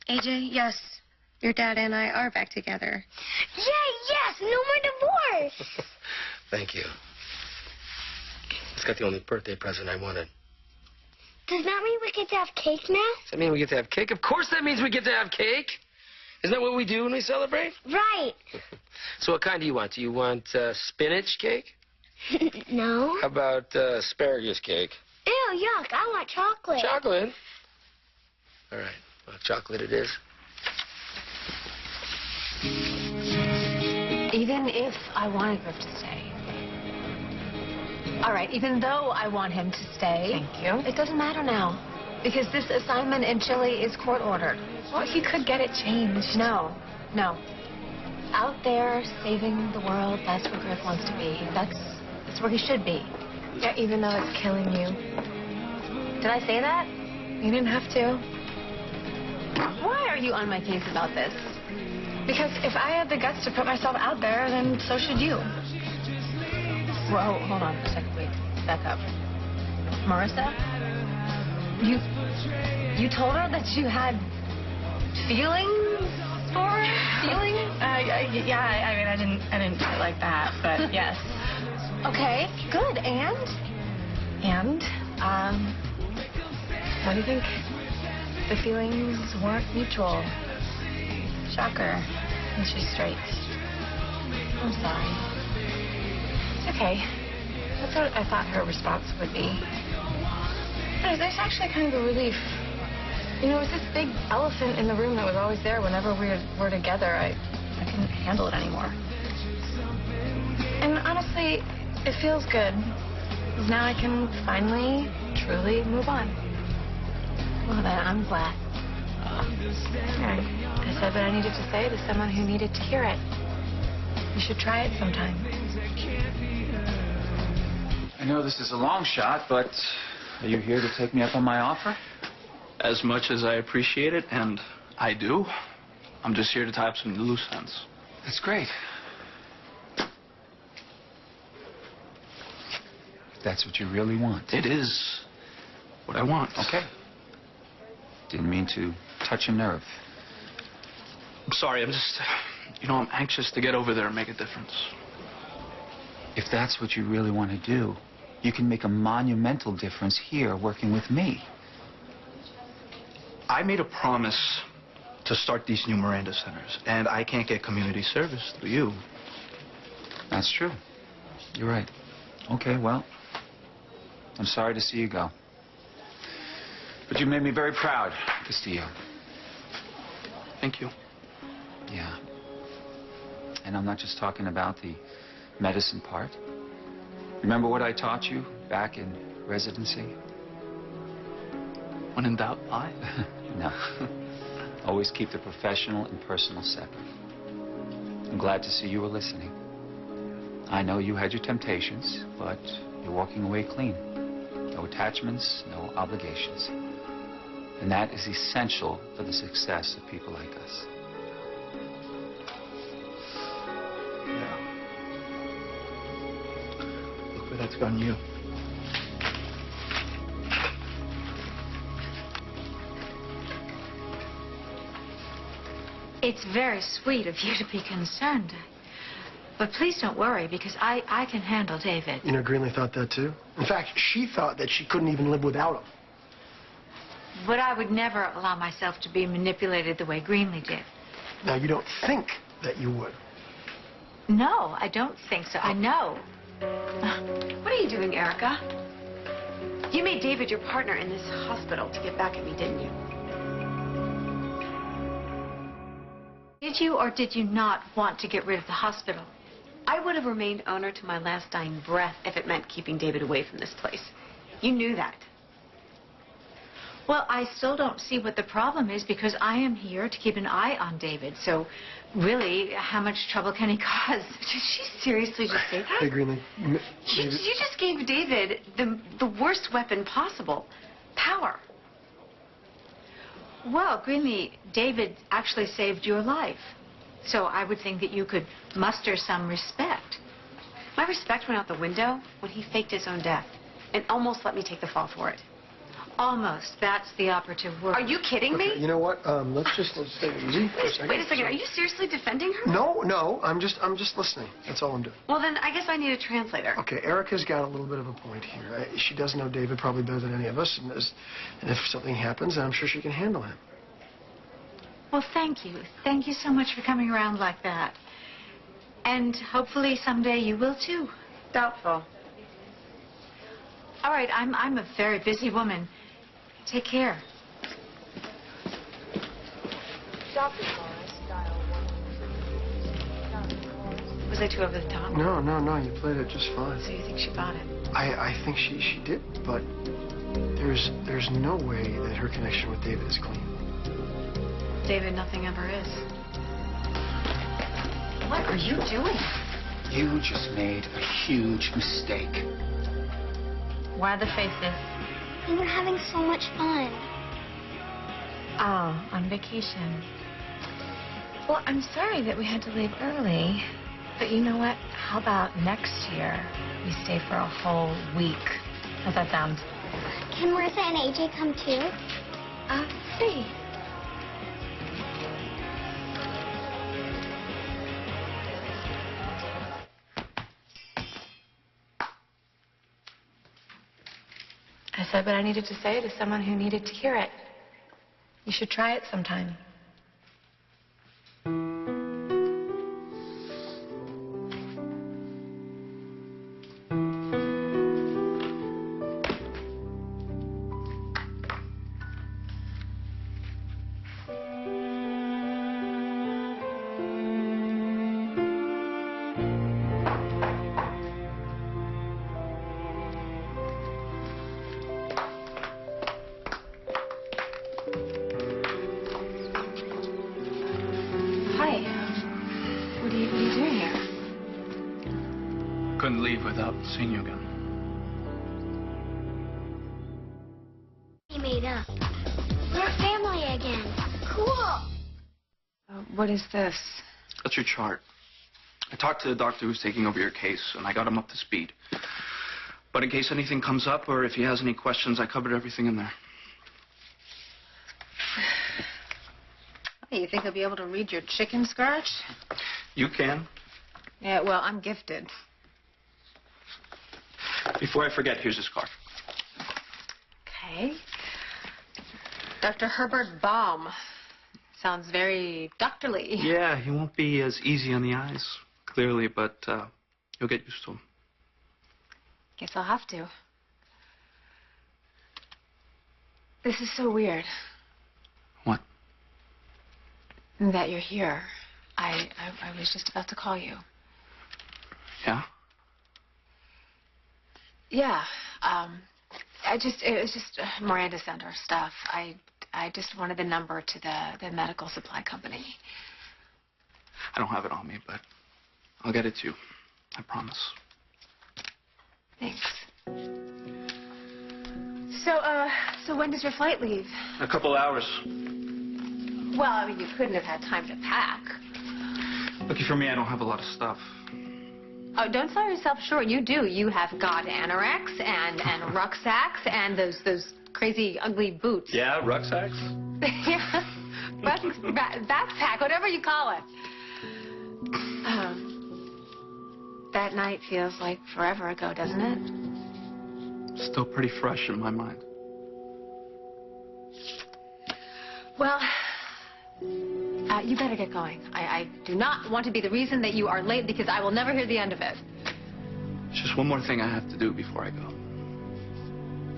AJ, yes, your dad and I are back together. Yay, yes! No more divorce! Thank you. It's got the only birthday present I wanted. Does that mean we get to have cake now? Does that mean we get to have cake? Of course that means we get to have cake. Isn't that what we do when we celebrate? Right. So what kind do you want? Do you want spinach cake? No. How about asparagus cake? Ew, yuck. I want chocolate. Chocolate? All right. Well, chocolate it is. Even if I wanted Griff to stay. All right, even though I want him to stay. Thank you. It doesn't matter now. Because this assignment in Chile is court-ordered. Well, he could get it changed. No. Out there, saving the world, that's where Griff wants to be. That's where he should be. Yeah, even though it's killing you. Did I say that? You didn't have to. Why are you on my case about this? Because if I had the guts to put myself out there, then so should you. Whoa, hold on a second. Wait, back up. Marissa? You told her that you had feelings for her? Feelings? Yeah, I mean, I didn't put it like that, but yes. Okay, good. And? What do you think? The feelings weren't mutual. Shocker. And she's straight. I'm sorry. Okay. That's what I thought her response would be. But there's actually kind of a relief. You know, it was this big elephant in the room that was always there whenever we were together. I couldn't handle it anymore. And honestly, it feels good. Now I can finally, truly move on. Well, then, I'm glad. I said what I needed to say to someone who needed to hear it. You should try it sometime. I know this is a long shot, but are you here to take me up on my offer? As much as I appreciate it, and I do, I'm just here to tie up some loose ends. That's great. If that's what you really want. It is what I want. Okay. Didn't mean to touch a nerve. I'm sorry, I'm just, I'm anxious to get over there and make a difference. If that's what you really want to do, you can make a monumental difference here working with me. I made a promise to start these new Miranda centers, and I can't get community service through you. That's true. You're right. Okay, well, I'm sorry to see you go. But you made me very proud, Castillo. Thank you. Yeah. And I'm not just talking about the medicine part. Remember what I taught you back in residency? When in doubt, lie? No. Always keep the professional and personal separate. I'm glad to see you were listening. I know you had your temptations, but you're walking away clean. No attachments, no obligations. And that is essential for the success of people like us. Yeah. Look where that's gotten you. It's very sweet of you to be concerned. But please don't worry, because I can handle David. You know, Greenlee thought that too. In fact, she thought that she couldn't even live without him. But I would never allow myself to be manipulated the way Greenlee did. Now, you don't think that you would. No, I don't think so. I know. What are you doing, Erica? You made David your partner in this hospital to get back at me, didn't you? Did you or did you not want to get rid of the hospital? I would have remained owner to my last dying breath if it meant keeping David away from this place. You knew that. Well, I still don't see what the problem is, because I am here to keep an eye on David. So, really, how much trouble can he cause? Did she seriously just say that? Hey, Greenlee. You just gave David the worst weapon possible. Power. Well, Greenlee, David actually saved your life. So I would think that you could muster some respect. My respect went out the window when he faked his own death and almost let me take the fall for it. Almost. That's the operative word. Are you kidding me? Okay, you know what? Let's take it easy for a second. Wait a second. Are you seriously defending her? No. I'm just listening. That's all I'm doing. Well, then I guess I need a translator. Okay, Erica's got a little bit of a point here. She does know David probably better than any of us, and if something happens, I'm sure she can handle him. Well, thank you. Thank you so much for coming around like that. And hopefully someday you will too. Doubtful. All right, I'm a very busy woman. Take care. Was I too over the top? No. You played it just fine. So you think she bought it? I think she did, but there's no way that her connection with David is clean. David, nothing ever is. What are you doing? You just made a huge mistake. Why the faces? We were having so much fun. Oh, on vacation. Well, I'm sorry that we had to leave early. But you know what? How about next year we stay for a whole week? How's that sound? Can Martha and AJ come too? See. I said what I needed to say to someone who needed to hear it. You should try it sometime. What are you doing here? Couldn't leave without seeing you again. We made up. We're family again. Cool. What is this? That's your chart. I talked to the doctor who's taking over your case, and I got him up to speed. But in case anything comes up or if he has any questions, I covered everything in there. You think I'll be able to read your chicken scratch? You can. Yeah, well, I'm gifted. Before I forget, here's his card. Okay. Dr. Herbert Baum. Sounds very doctorly. Yeah, he won't be as easy on the eyes, clearly, but you'll get used to him. Guess I'll have to. This is so weird. What? That you're here. I was just about to call you. Yeah? Yeah. It was just Miranda sent her stuff. I just wanted the number to the medical supply company. I don't have it on me, but I'll get it to you. I promise. Thanks. So when does your flight leave? A couple hours. Well, I mean, you couldn't have had time to pack. Lucky for me, I don't have a lot of stuff. Oh, don't sell yourself short. You do. You have got anoraks and rucksacks and those crazy, ugly boots. Yeah, rucksacks? Yeah. Backpack, whatever you call it. That night feels like forever ago, doesn't it? Still pretty fresh in my mind. Well, you better get going. I do not want to be the reason that you are late because I will never hear the end of it. Just one more thing I have to do before I go.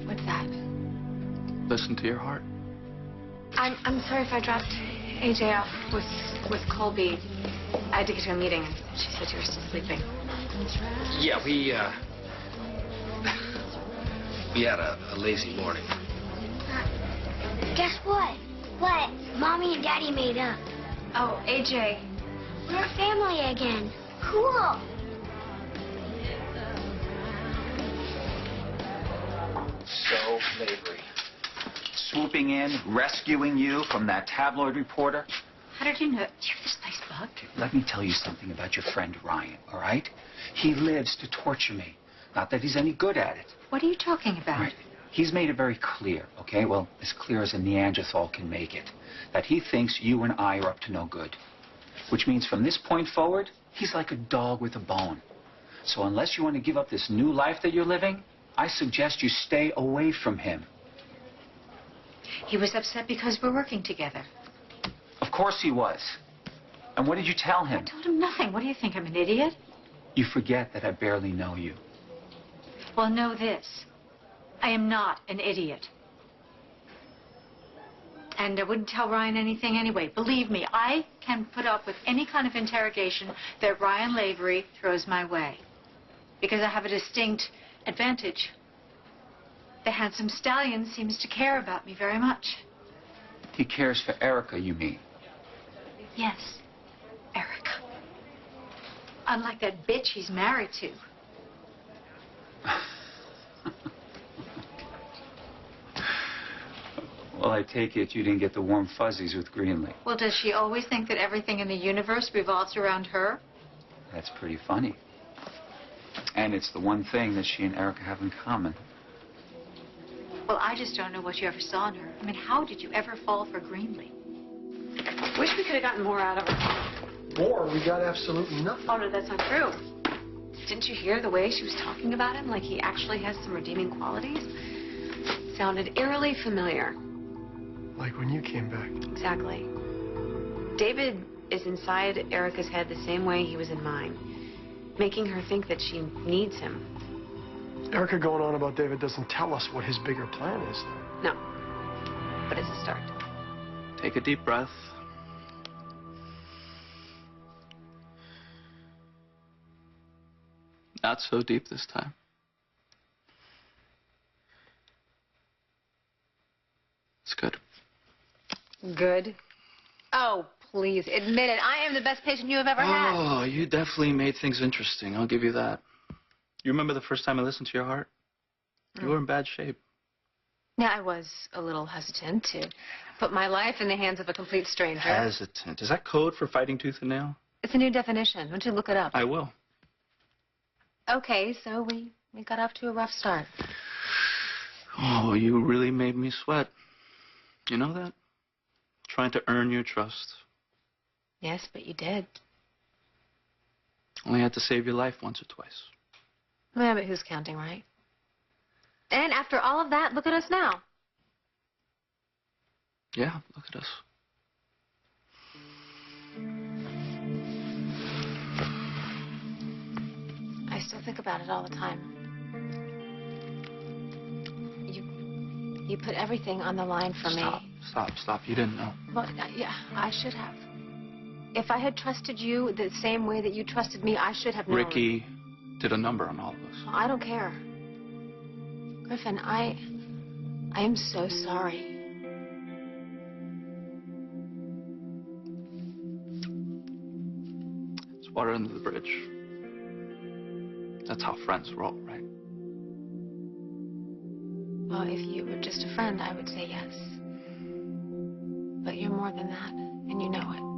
What's that? Listen to your heart. I'm sorry if I dropped AJ off with Colby. I had to get to a meeting, and she said you were still sleeping. Yeah, we had a lazy morning. Guess what? What? Mommy and Daddy made up. Oh, AJ. We're family again. Cool. So slavery. Swooping in, rescuing you from that tabloid reporter. How did you know? Do you have this place bugged? Let me tell you something about your friend Ryan, all right? He lives to torture me. Not that he's any good at it. What are you talking about? Right. He's made it very clear, okay? Well, as clear as a Neanderthal can make it, that he thinks you and I are up to no good. Which means from this point forward, he's like a dog with a bone. So unless you want to give up this new life that you're living, I suggest you stay away from him. He was upset because we're working together. Of course he was. And what did you tell I him? told him nothing. What do you think? I'm an idiot? You forget that I barely know you. Well, know this. I am not an idiot. And I wouldn't tell Ryan anything anyway. Believe me, I can put up with any kind of interrogation that Ryan Lavery throws my way. Because I have a distinct advantage. The handsome stallion seems to care about me very much. He cares for Erica, you mean? Yes, Erica. Unlike that bitch he's married to. Well, I take it you didn't get the warm fuzzies with Greenlee. Well, does she always think that everything in the universe revolves around her? That's pretty funny. And it's the one thing that she and Erica have in common. Well, I just don't know what you ever saw in her. I mean, how did you ever fall for Greenlee? Wish we could have gotten more out of her. More? We got absolutely nothing. Oh, no, that's not true. Didn't you hear the way she was talking about him? Like he actually has some redeeming qualities? Sounded eerily familiar. Like when you came back. Exactly. David is inside Erica's head the same way he was in mine, making her think that she needs him. Erica going on about David doesn't tell us what his bigger plan is. No, but it's a start. Take a deep breath. Not so deep this time. It's good. Good. Oh, please, admit it. I am the best patient you have ever had. Oh, you definitely made things interesting. I'll give you that. You remember the first time I listened to your heart? You were in bad shape. Yeah, I was a little hesitant to put my life in the hands of a complete stranger. Hesitant. Is that code for fighting tooth and nail? It's a new definition. Why don't you look it up? I will. Okay, so we got off to a rough start. Oh, you really made me sweat. You know that? Trying to earn your trust. Yes, but you did. Only had to save your life once or twice. Yeah, but who's counting, right? And after all of that, look at us now. Yeah, look at us. I still think about it all the time. You put everything on the line for me. Stop. You didn't know. Well, yeah, I should have. If I had trusted you the same way that you trusted me, I should have known. Ricky did a number on all of us. Well, I don't care. Griffin, I am so sorry. It's water under the bridge. That's how friends roll, right? Well, if you were just a friend, I would say yes. But you're more than that, and you know it.